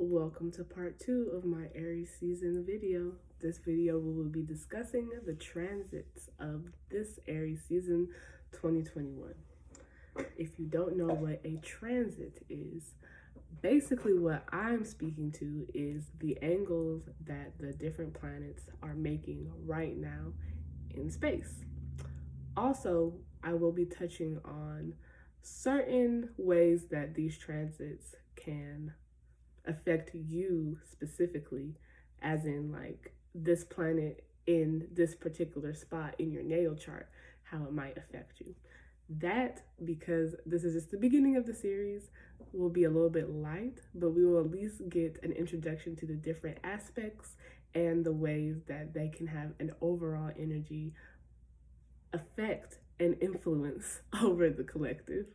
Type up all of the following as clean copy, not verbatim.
Welcome to part 2 of my Aries season video. This video we will be discussing the transits of this Aries season 2021. If you don't know what a transit is, basically what I'm speaking to is the angles that the different planets are making right now in space. Also, I will be touching on certain ways that these transits can affect you specifically, as in like this planet in this particular spot in your natal chart, how it might affect you. That, because this is just the beginning of the series, will be a little bit light, but we will at least get an introduction to the different aspects and the ways that they can have an overall energy effect and influence over the collective.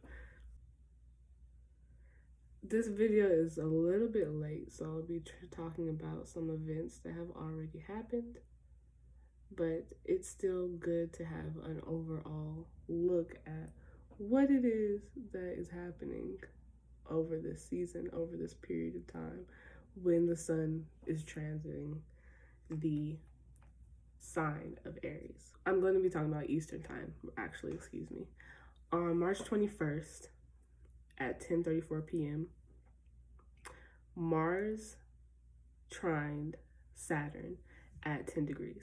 This video is a little bit late, so I'll be talking about some events that have already happened, but it's still good to have an overall look at what it is that is happening over this season, over this period of time, when the sun is transiting the sign of Aries. I'm going to be talking about Eastern time, actually, on March 21st at 10:34 p.m. Mars trined Saturn at 10 degrees.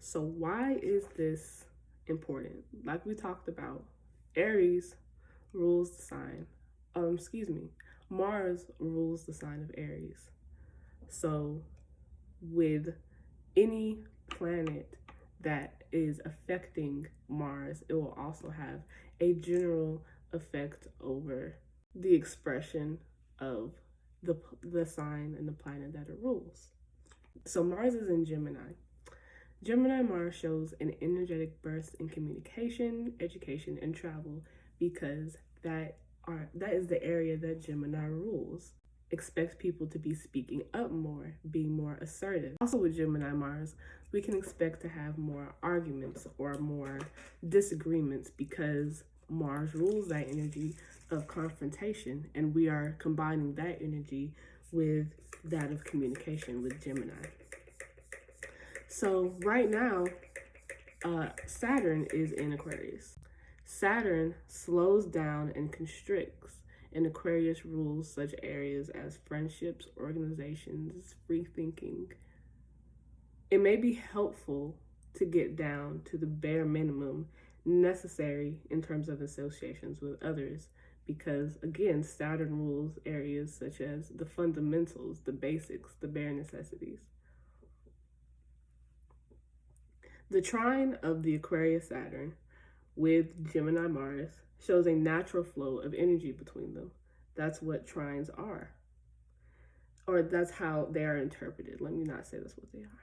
So why is this important? Like we talked about, Aries rules the sign. Mars rules the sign of Aries. So with any planet that is affecting Mars, it will also have a general effect over the expression of the sign and the planet that it rules. So Mars is in Gemini. Gemini Mars shows an energetic burst in communication, education, and travel, because that is the area that Gemini rules. Expects people to be speaking up more, being more assertive. Also with Gemini Mars, we can expect to have more arguments or more disagreements, because Mars rules that energy of confrontation, and we are combining that energy with that of communication with Gemini. So right now, Saturn is in Aquarius. Saturn slows down and constricts, and Aquarius rules such areas as friendships, organizations, free thinking. It may be helpful to get down to the bare minimum necessary in terms of associations with others, because again, Saturn rules areas such as the fundamentals, the basics, the bare necessities. The trine of the Aquarius Saturn with Gemini Mars shows a natural flow of energy between them. That's what trines are, or that's how they are interpreted. Let me not say that's what they are.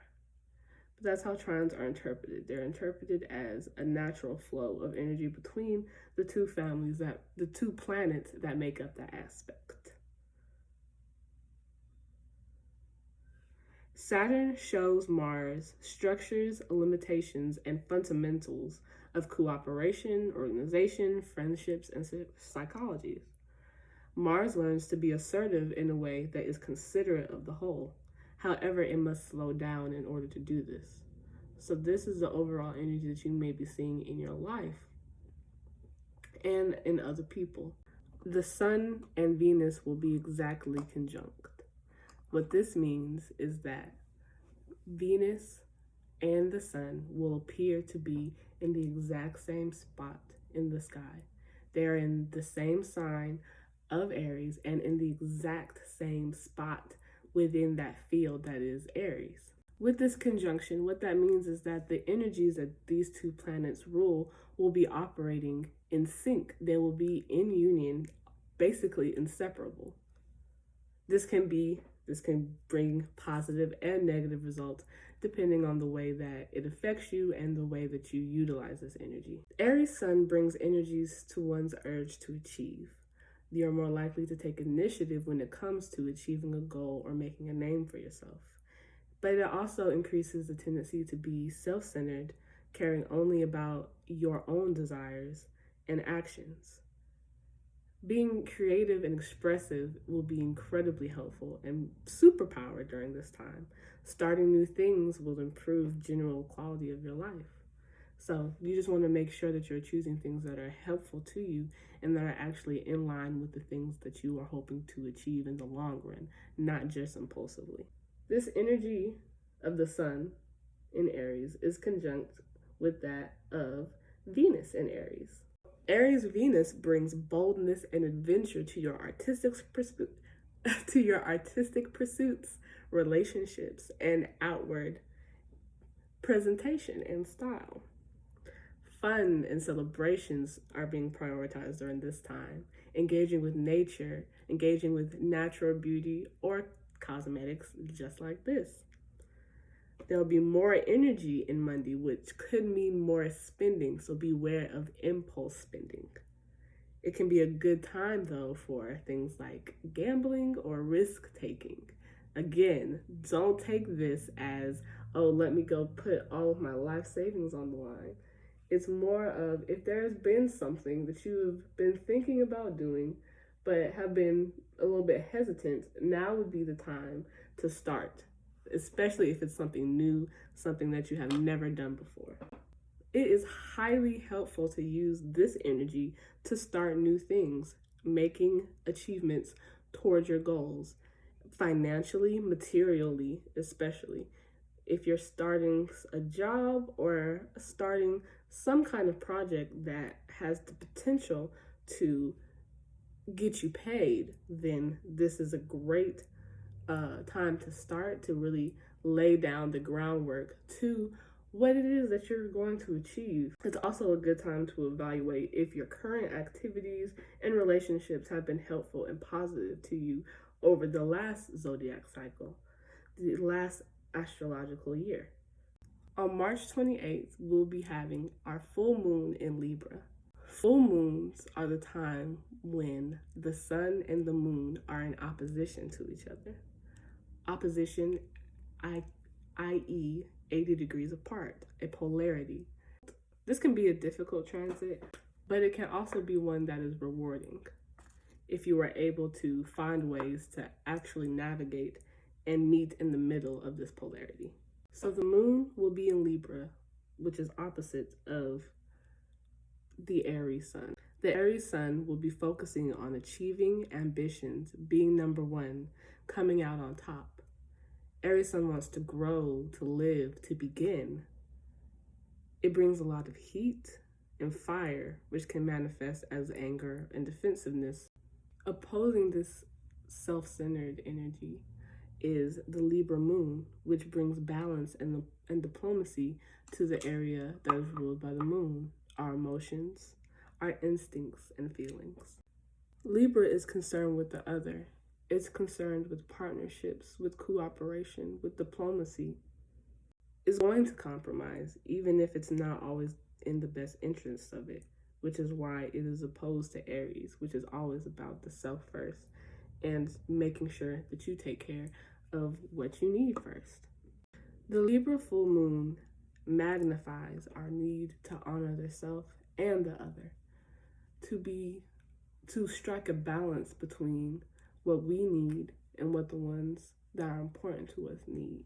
That's how trines are interpreted. They're interpreted as a natural flow of energy between the two the two planets that make up that aspect. Saturn shows Mars structures, limitations, and fundamentals of cooperation, organization, friendships, and psychologies. Mars learns to be assertive in a way that is considerate of the whole. However, it must slow down in order to do this. So this is the overall energy that you may be seeing in your life and in other people. The Sun and Venus will be exactly conjunct. What this means is that Venus and the Sun will appear to be in the exact same spot in the sky. They're in the same sign of Aries and in the exact same spot within that field that is Aries. With this conjunction, what that means is that the energies that these two planets rule will be operating in sync. They will be in union, basically inseparable. This can bring positive and negative results depending on the way that it affects you and the way that you utilize this energy. Aries Sun brings energies to one's urge to achieve. You are more likely to take initiative when it comes to achieving a goal or making a name for yourself. But it also increases the tendency to be self-centered, caring only about your own desires and actions. Being creative and expressive will be incredibly helpful and superpowered during this time. Starting new things will improve general quality of your life. So you just want to make sure that you're choosing things that are helpful to you and that are actually in line with the things that you are hoping to achieve in the long run, not just impulsively. This energy of the sun in Aries is conjunct with that of Venus in Aries. Aries Venus brings boldness and adventure to your artistic pursuits, relationships, and outward presentation and style. Fun and celebrations are being prioritized during this time. Engaging with nature, engaging with natural beauty or cosmetics, just like this. There'll be more energy in Monday, which could mean more spending, so beware of impulse spending. It can be a good time, though, for things like gambling or risk taking. Again, don't take this as, oh, let me go put all of my life savings on the line. It's more of if there's been something that you've been thinking about doing, but have been a little bit hesitant, now would be the time to start, especially if it's something new, something that you have never done before. It is highly helpful to use this energy to start new things, making achievements towards your goals, financially, materially, especially. If you're starting a job or starting some kind of project that has the potential to get you paid, then this is a great time to start to really lay down the groundwork to what it is that you're going to achieve. It's also a good time to evaluate if your current activities and relationships have been helpful and positive to you over the last zodiac cycle, the last astrological year. On March 28th, we'll be having our full moon in Libra. Full moons are the time when the sun and the moon are in opposition to each other. Opposition, i.e., 80 degrees apart, a polarity. This can be a difficult transit, but it can also be one that is rewarding if you are able to find ways to actually navigate and meet in the middle of this polarity. So the moon will be in Libra, which is opposite of the Aries sun. The Aries sun will be focusing on achieving ambitions, being number one, coming out on top. Aries sun wants to grow, to live, to begin. It brings a lot of heat and fire, which can manifest as anger and defensiveness. Opposing this self-centered energy is the Libra moon, which brings balance and diplomacy to the area that is ruled by the moon, our emotions, our instincts and feelings. Libra is concerned with the other. It's concerned with partnerships, with cooperation, with diplomacy. It's going to compromise, even if it's not always in the best interest of it, which is why it is opposed to Aries, which is always about the self first and making sure that you take care of what you need first. The Libra full moon magnifies our need to honor the self and the other, to strike a balance between what we need and what the ones that are important to us need.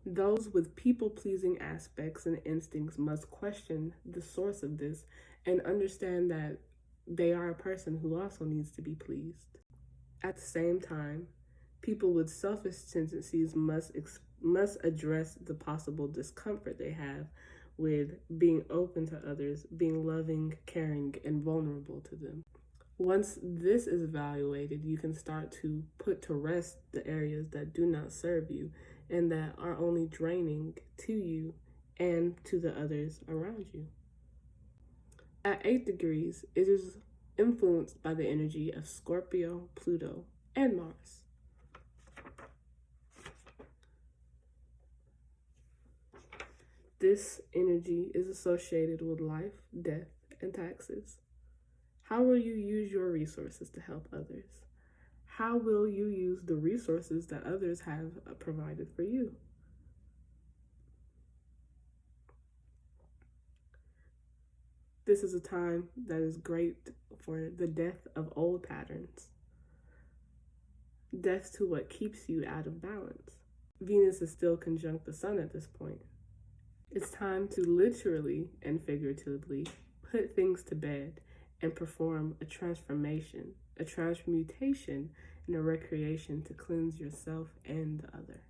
Those with people-pleasing aspects and instincts must question the source of this and understand that they are a person who also needs to be pleased. At the same time, people with selfish tendencies must address the possible discomfort they have with being open to others, being loving, caring, and vulnerable to them. Once this is evaluated, you can start to put to rest the areas that do not serve you and that are only draining to you and to the others around you. At 8 degrees, it is influenced by the energy of Scorpio, Pluto, and Mars. This energy is associated with life, death, and taxes. How will you use your resources to help others? How will you use the resources that others have provided for you? This is a time that is great for the death of old patterns, death to what keeps you out of balance. Venus is still conjunct the sun at this point. It's time to literally and figuratively put things to bed and perform a transformation, a transmutation, and a recreation to cleanse yourself and the other.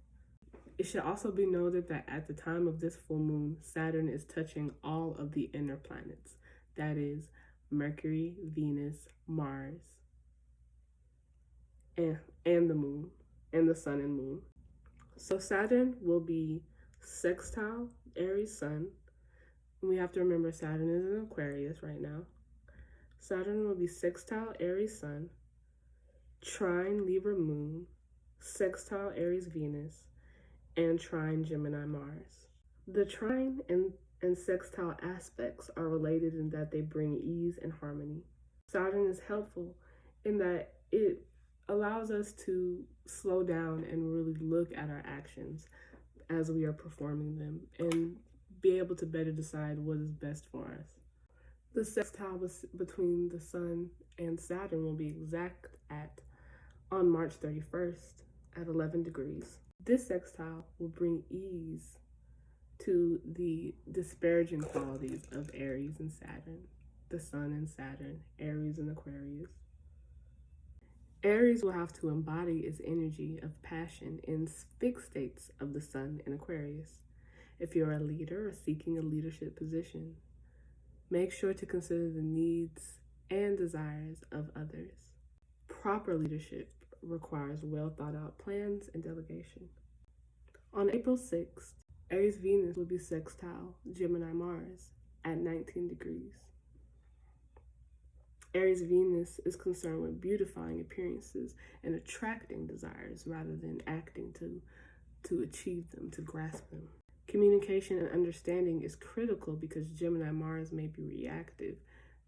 It should also be noted that at the time of this full moon, Saturn is touching all of the inner planets. That is Mercury, Venus, Mars, and the moon, and the sun and moon. So Saturn will be sextile Aries sun. We have to remember Saturn is in Aquarius right now. Saturn will be sextile Aries sun, trine Libra moon, sextile Aries Venus, and trine Gemini Mars. The trine and sextile aspects are related in that they bring ease and harmony. Saturn is helpful in that it allows us to slow down and really look at our actions as we are performing them and be able to better decide what is best for us. The sextile between the Sun and Saturn will be exact on March 31st at 11 degrees. This sextile will bring ease to the disparaging qualities of Aries and Saturn, the Sun and Saturn, Aries and Aquarius. Aries will have to embody its energy of passion in fixed states of the Sun in Aquarius. If you're a leader or seeking a leadership position, make sure to consider the needs and desires of others. Proper leadership requires well thought out plans and delegation. On April 6th, Aries Venus will be sextile Gemini Mars at 19 degrees. Aries Venus is concerned with beautifying appearances and attracting desires rather than acting to achieve them, to grasp them. Communication and understanding is critical because Gemini Mars may be reactive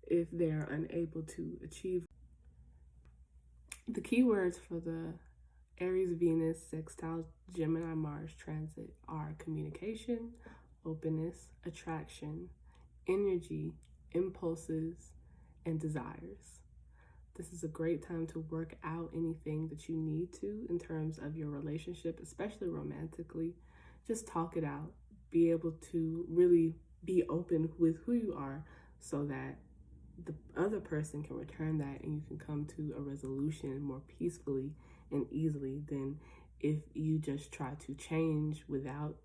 if they are unable to achieve. The keywords for the Aries Venus sextile Gemini Mars transit are communication, openness, attraction, energy, impulses, and desires. This is a great time to work out anything that you need to in terms of your relationship, especially romantically. Just talk it out. Be able to really be open with who you are so that the other person can return that and you can come to a resolution more peacefully and easily than if you just try to change without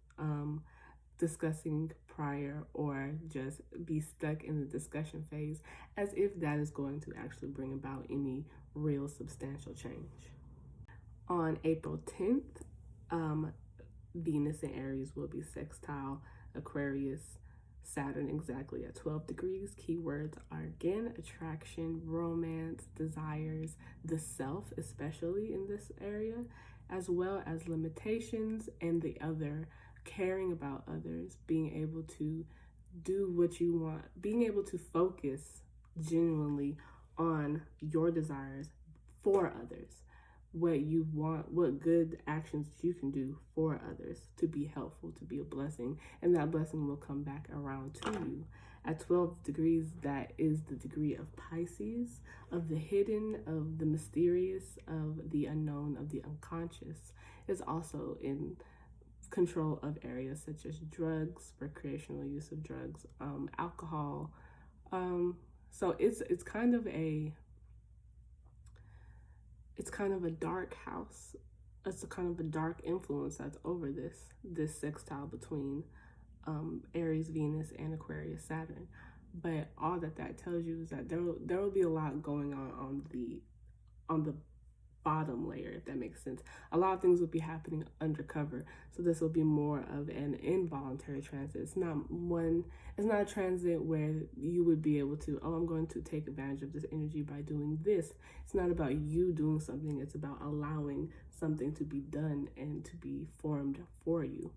discussing prior or just be stuck in the discussion phase as if that is going to actually bring about any real substantial change. On April 10th, Venus and Aries will be sextile Aquarius Saturn exactly at 12 degrees. Keywords are again attraction, romance, desires, the self, especially in this area, as well as limitations and the other, caring about others, being able to do what you want, being able to focus genuinely on your desires for others, what you want, what good actions you can do for others to be helpful, to be a blessing, and that blessing will come back around to you. At 12 degrees, that is the degree of Pisces, of the hidden, of the mysterious, of the unknown, of the unconscious. It's also in control of areas such as drugs, recreational use of drugs, alcohol. So it's kind of a dark house. It's a kind of a dark influence that's over this sextile between Aries Venus and Aquarius Saturn. But all that tells you is that there will be a lot going on the bottom layer, if that makes sense. A lot of things will be happening undercover, so this will be more of an involuntary transit. It's not a transit where you would be able to, I'm going to take advantage of this energy by doing this. It's not about you doing something, it's about allowing something to be done and to be formed for you.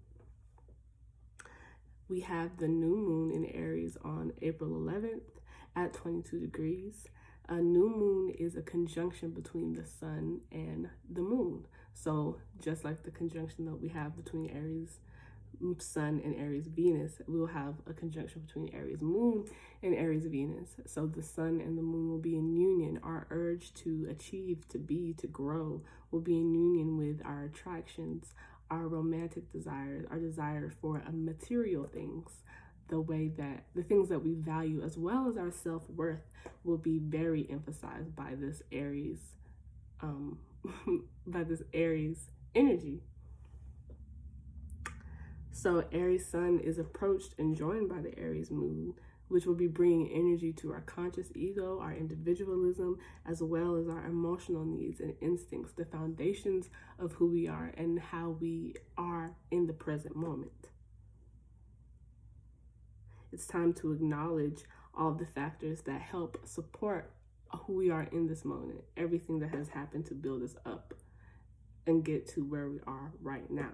We have the new moon in Aries on April 11th at 22 degrees. A new moon is a conjunction between the sun and the moon. So just like the conjunction that we have between Aries Sun and Aries Venus, we'll have a conjunction between Aries Moon and Aries Venus. So the Sun and the Moon will be in union. Our urge to achieve, to be, to grow will be in union with our attractions, our romantic desires, our desire for material things. The way that the things that we value, as well as our self-worth, will be very emphasized by this Aries, by this Aries energy. So Aries Sun is approached and joined by the Aries Moon, which will be bringing energy to our conscious ego, our individualism, as well as our emotional needs and instincts, the foundations of who we are and how we are in the present moment. It's time to acknowledge all the factors that help support who we are in this moment, everything that has happened to build us up and get to where we are right now.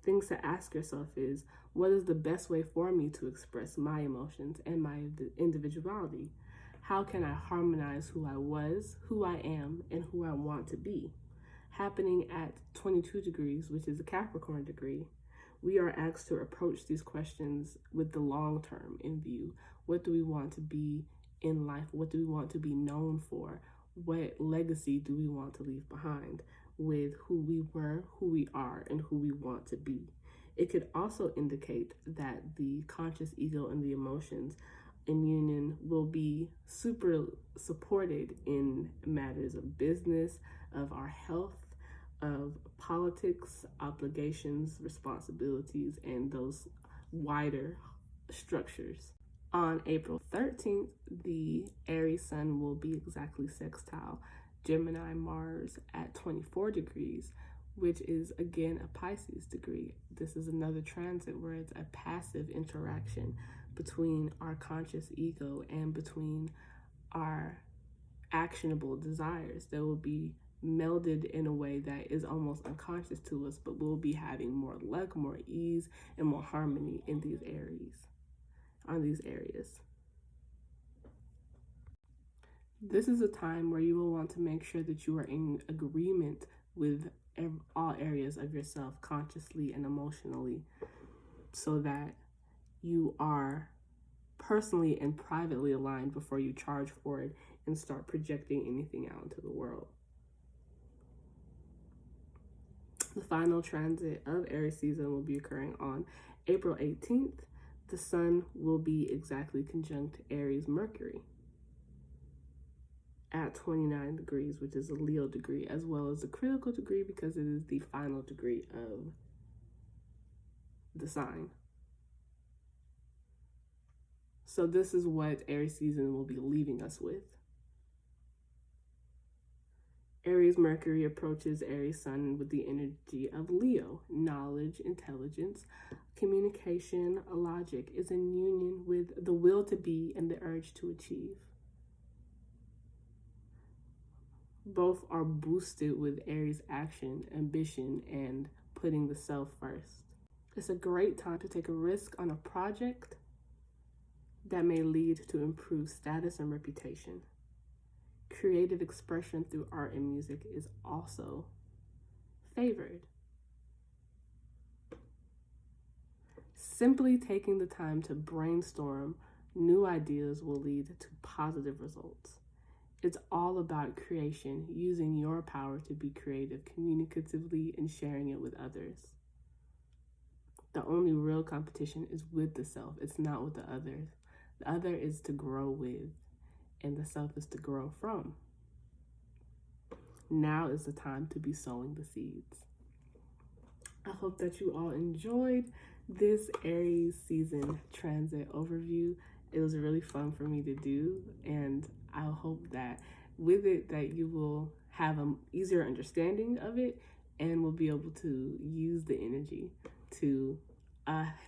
Things to ask yourself is, what is the best way for me to express my emotions and my individuality? How can I harmonize who I was, who I am, and who I want to be? Happening at 22 degrees, which is a Capricorn degree, we are asked to approach these questions with the long term in view. What do we want to be in life? What do we want to be known for? What legacy do we want to leave behind with who we were, who we are, and who we want to be? It could also indicate that the conscious ego and the emotions in union will be super supported in matters of business, of our health, of politics, obligations, responsibilities, and those wider structures. On April 13th, the Aries Sun will be exactly sextile Gemini Mars at 24 degrees, which is again a Pisces degree. This is another transit where it's a passive interaction between our conscious ego and between our actionable desires that will be melded in a way that is almost unconscious to us, but we'll be having more luck, more ease, and more harmony in these areas. This is a time where you will want to make sure that you are in agreement with all areas of yourself, consciously and emotionally, so that you are personally and privately aligned before you charge forward and start projecting anything out into the world. The final transit of Aries season will be occurring on April 18th. The Sun will be exactly conjunct Aries Mercury at 29 degrees, which is a Leo degree, as well as a critical degree because it is the final degree of the sign. So this is what Aries season will be leaving us with. Aries Mercury approaches Aries Sun with the energy of Leo. Knowledge, intelligence, communication, logic is in union with the will to be and the urge to achieve. Both are boosted with Aries action, ambition, and putting the self first. It's a great time to take a risk on a project that may lead to improved status and reputation. Creative expression through art and music is also favored. Simply taking the time to brainstorm new ideas will lead to positive results. It's all about creation, using your power to be creative communicatively and sharing it with others. The only real competition is with the self. It's not with the others. The other is to grow with, and the self is to grow from. Now is the time to be sowing the seeds. I hope that you all enjoyed this Aries season transit overview. It was really fun for me to do, and I hope that with it that you will have an easier understanding of it and will be able to use the energy to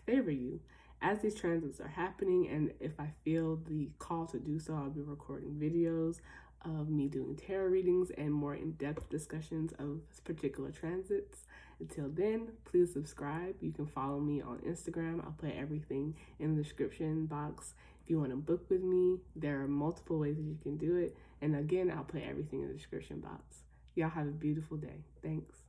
favor you as these transits are happening. And if I feel the call to do so, I'll be recording videos of me doing tarot readings and more in-depth discussions of particular transits. Until then, please subscribe. You can follow me on Instagram. I'll put everything in the description box. If you want to book with me, there are multiple ways that you can do it. And again, I'll put everything in the description box. Y'all have a beautiful day. Thanks.